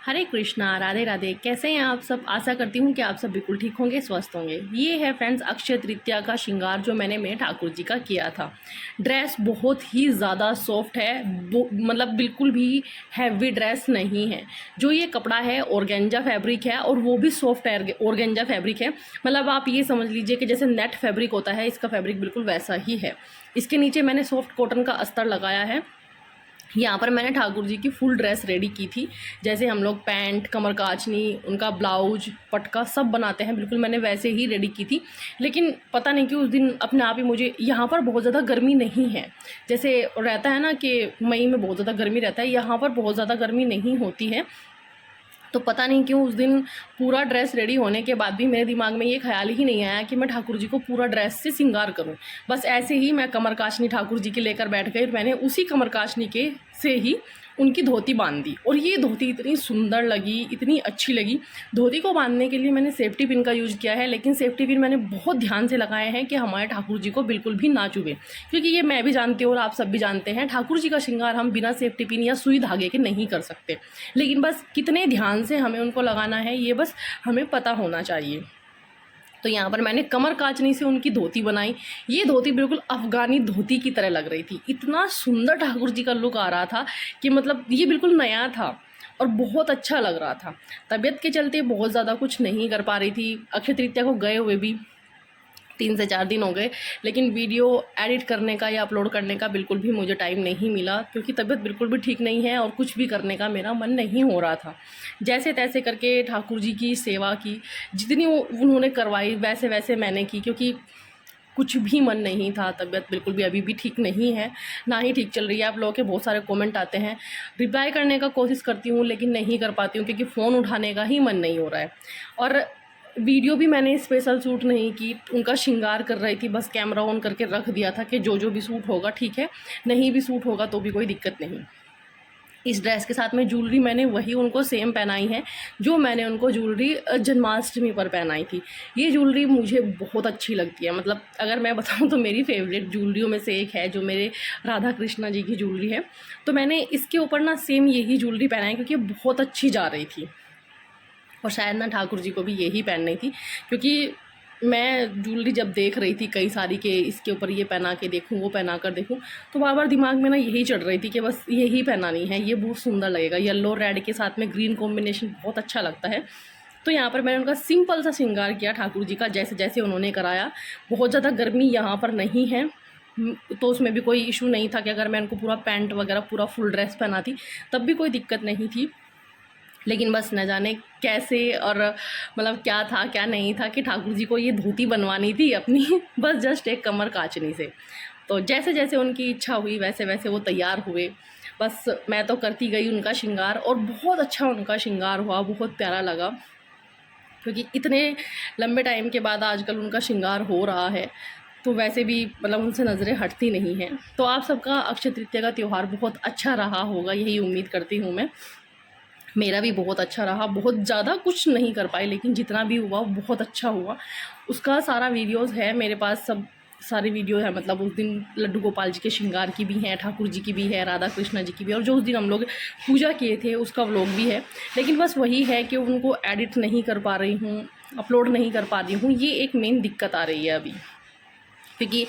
हरे कृष्णा, राधे राधे। कैसे हैं आप सब? आशा करती हूँ कि आप सब बिल्कुल ठीक होंगे, स्वस्थ होंगे। ये है फ्रेंड्स अक्षय तृतीया का श्रृंगार जो मैंने मेरे ठाकुर जी का किया था। ड्रेस बहुत ही ज़्यादा सॉफ्ट है, मतलब बिल्कुल भी हैवी ड्रेस नहीं है। जो ये कपड़ा है ऑर्गेंजा फैब्रिक है और वो भी सॉफ्ट ऑर्गेंजा फैब्रिक है। मतलब आप ये समझ लीजिए कि जैसे नेट फैब्रिक होता है, इसका फैब्रिक बिल्कुल वैसा ही है। इसके नीचे मैंने सॉफ्ट कॉटन का अस्तर लगाया है। यहाँ पर मैंने ठाकुर जी की फुल ड्रेस रेडी की थी। जैसे हम लोग पैंट, कमर काचनी, उनका ब्लाउज, पटका सब बनाते हैं, बिल्कुल मैंने वैसे ही रेडी की थी। लेकिन पता नहीं कि उस दिन अपने आप ही मुझे, यहाँ पर बहुत ज़्यादा गर्मी नहीं है। जैसे रहता है ना कि मई में बहुत ज़्यादा गर्मी रहता है, यहाँ पर बहुत ज़्यादा गर्मी नहीं होती है। तो पता नहीं क्यों उस दिन पूरा ड्रेस रेडी होने के बाद भी मेरे दिमाग में ये ख्याल ही नहीं आया कि मैं ठाकुर जी को पूरा ड्रेस से श्रृंगार करूं। बस ऐसे ही मैं कमर काशनी ठाकुर जी की लेकर बैठ गई। मैंने उसी कमर काशनी के से ही उनकी धोती बांध दी और ये धोती इतनी सुंदर लगी, इतनी अच्छी लगी। धोती को बांधने के लिए मैंने सेफ्टी पिन का यूज़ किया है, लेकिन सेफ्टी पिन मैंने बहुत ध्यान से लगाए हैं कि हमारे ठाकुर जी को बिल्कुल भी ना चुभे, क्योंकि ये मैं भी जानती हूँ और आप सब भी जानते हैं, ठाकुर जी का श्रृंगार हम बिना सेफ्टी पिन या सुई धागे के नहीं कर सकते। लेकिन बस कितने ध्यान से हमें उनको लगाना है ये बस हमें पता होना चाहिए। तो यहाँ पर मैंने कमर काचनी से उनकी धोती बनाई। ये धोती बिल्कुल अफ़गानी धोती की तरह लग रही थी। इतना सुंदर ठाकुर जी का लुक आ रहा था कि मतलब ये बिल्कुल नया था और बहुत अच्छा लग रहा था। तबीयत के चलते बहुत ज़्यादा कुछ नहीं कर पा रही थी। अक्षय तृतीया को गए हुए भी 3 से 4 दिन हो गए, लेकिन वीडियो एडिट करने का या अपलोड करने का बिल्कुल भी मुझे टाइम नहीं मिला, क्योंकि तबीयत बिल्कुल भी ठीक नहीं है और कुछ भी करने का मेरा मन नहीं हो रहा था। जैसे तैसे करके ठाकुर जी की सेवा की, जितनी उन्होंने करवाई वैसे वैसे मैंने की, क्योंकि कुछ भी मन नहीं था। तबीयत बिल्कुल भी अभी भी ठीक नहीं है, ना ही ठीक चल रही है। आप लोगों के बहुत सारे कमेंट आते हैं, रिप्लाई करने का कोशिश करती हूँ लेकिन नहीं कर पाती हूँ, क्योंकि फ़ोन उठाने का ही मन नहीं हो रहा है। और वीडियो भी मैंने स्पेशल शूट नहीं की, उनका श्रृंगार कर रही थी, बस कैमरा ऑन करके रख दिया था कि जो भी सूट होगा ठीक है, नहीं भी सूट होगा तो भी कोई दिक्कत नहीं। इस ड्रेस के साथ में ज्वेलरी मैंने वही उनको सेम पहनाई है जो मैंने उनको ज्वेलरी जन्माष्टमी पर पहनाई थी। ये ज्वेलरी मुझे बहुत अच्छी लगती है, मतलब अगर मैं बताऊं तो मेरी फेवरेट ज्वेलरियों में से एक है, जो मेरे राधा कृष्णा जी की ज्वेलरी है। तो मैंने इसके ऊपर ना सेम यही ज्वेलरी पहनाई, क्योंकि बहुत अच्छी जा रही थी और शायद ना ठाकुर जी को भी यही पहननी थी, क्योंकि मैं ज्वेलरी जब देख रही थी कई सारी के इसके ऊपर ये पहना के देखूँ, वो पहना कर देखूँ, तो बार बार दिमाग में ना यही चढ़ रही थी कि बस यही पहनानी है, ये बहुत सुंदर लगेगा। येलो रेड के साथ में ग्रीन कॉम्बिनेशन बहुत अच्छा लगता है। तो यहाँ पर मैंने उनका सिंपल सा श्रृंगार किया ठाकुर जी का, जैसे जैसे उन्होंने कराया। बहुत ज़्यादा गर्मी यहाँ पर नहीं है, तो उसमें भी कोई इशू नहीं था कि अगर मैं उनको पूरा पैंट वगैरह पूरा फुल ड्रेस पहनाती तब भी कोई दिक्कत नहीं थी। लेकिन बस न जाने कैसे और मतलब क्या था क्या नहीं था कि ठाकुर जी को ये धोती बनवानी थी अपनी बस जस्ट एक कमर काचनी से। तो जैसे जैसे उनकी इच्छा हुई वैसे वैसे वो तैयार हुए। बस मैं तो करती गई उनका श्रृंगार और बहुत अच्छा उनका श्रृंगार हुआ, बहुत प्यारा लगा, क्योंकि इतने लंबे टाइम के बाद आजकल उनका श्रृंगार हो रहा है, तो वैसे भी मतलब उनसे नज़रें हटती नहीं हैं। तो आप सबका अक्षय तृतीया का त्यौहार बहुत अच्छा रहा होगा, यही उम्मीद करती हूँ मैं। मेरा भी बहुत अच्छा रहा, बहुत ज़्यादा कुछ नहीं कर पाई लेकिन जितना भी हुआ बहुत अच्छा हुआ। उसका सारा वीडियोज़ है मेरे पास, सब सारी वीडियो है। मतलब उस दिन लड्डू गोपाल जी के श्रृंगार की भी हैं, ठाकुर जी की भी है, राधा कृष्णा जी की भी है, और जो उस दिन हम लोग पूजा किए थे उसका व्लॉग भी है। लेकिन बस वही है कि उनको एडिट नहीं कर पा रही हूँ, अपलोड नहीं कर पा रही हूँ, ये एक मेन दिक्कत आ रही है अभी। क्योंकि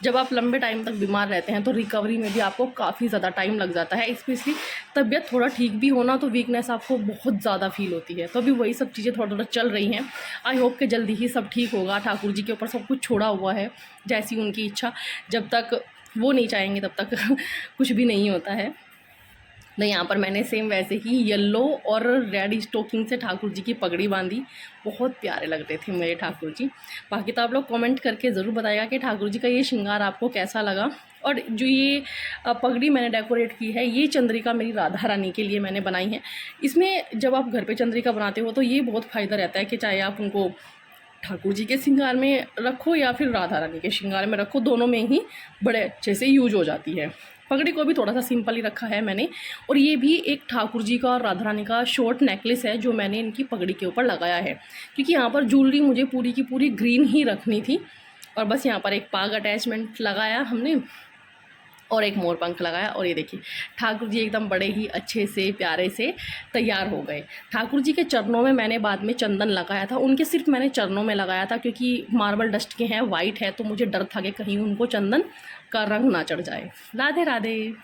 जब आप लंबे टाइम तक बीमार रहते हैं तो रिकवरी में भी आपको काफ़ी ज़्यादा टाइम लग जाता है। स्पेशली तबीयत थोड़ा ठीक भी होना तो वीकनेस आपको बहुत ज़्यादा फील होती है। तो अभी वही सब चीज़ें थोड़ा थोड़ा चल रही हैं। आई होप कि जल्दी ही सब ठीक होगा। ठाकुर जी के ऊपर सब कुछ छोड़ा हुआ है, जैसी उनकी इच्छा, जब तक वो नहीं चाहेंगे तब तक कुछ भी नहीं होता है। तो यहाँ पर मैंने सेम वैसे ही येलो और रेड स्टोकिंग से ठाकुर जी की पगड़ी बांधी। बहुत प्यारे लग रहे थे मेरे ठाकुर जी। बाकी तो आप लोग कमेंट करके ज़रूर बताइएगा कि ठाकुर जी का ये श्रृंगार आपको कैसा लगा। और जो ये पगड़ी मैंने डेकोरेट की है, ये चंद्रिका मेरी राधा रानी के लिए मैंने बनाई है। इसमें जब आप घर पे चंद्रिका बनाते हो तो ये बहुत फ़ायदा रहता है कि चाहे आप उनको ठाकुर जी के श्रृंगार में रखो या फिर राधा रानी के श्रृंगार में रखो, दोनों में ही बड़े अच्छे से यूज हो जाती है। पगड़ी को भी थोड़ा सा सिंपल ही रखा है मैंने। और ये भी एक ठाकुर जी का और राधा रानी का शॉर्ट नेकलेस है जो मैंने इनकी पगड़ी के ऊपर लगाया है, क्योंकि यहाँ पर ज्वेलरी मुझे पूरी की पूरी ग्रीन ही रखनी थी। और बस यहाँ पर एक पाग अटैचमेंट लगाया हमने, और एक मोर पंख लगाया। और ये देखिए ठाकुर जी एकदम बड़े ही अच्छे से प्यारे से तैयार हो गए। ठाकुर जी के चरणों में मैंने बाद में चंदन लगाया था, उनके सिर्फ मैंने चरणों में लगाया था क्योंकि मार्बल डस्ट के हैं, वाइट है, तो मुझे डर था कि कहीं उनको चंदन का रंग ना चढ़ जाए। राधे राधे।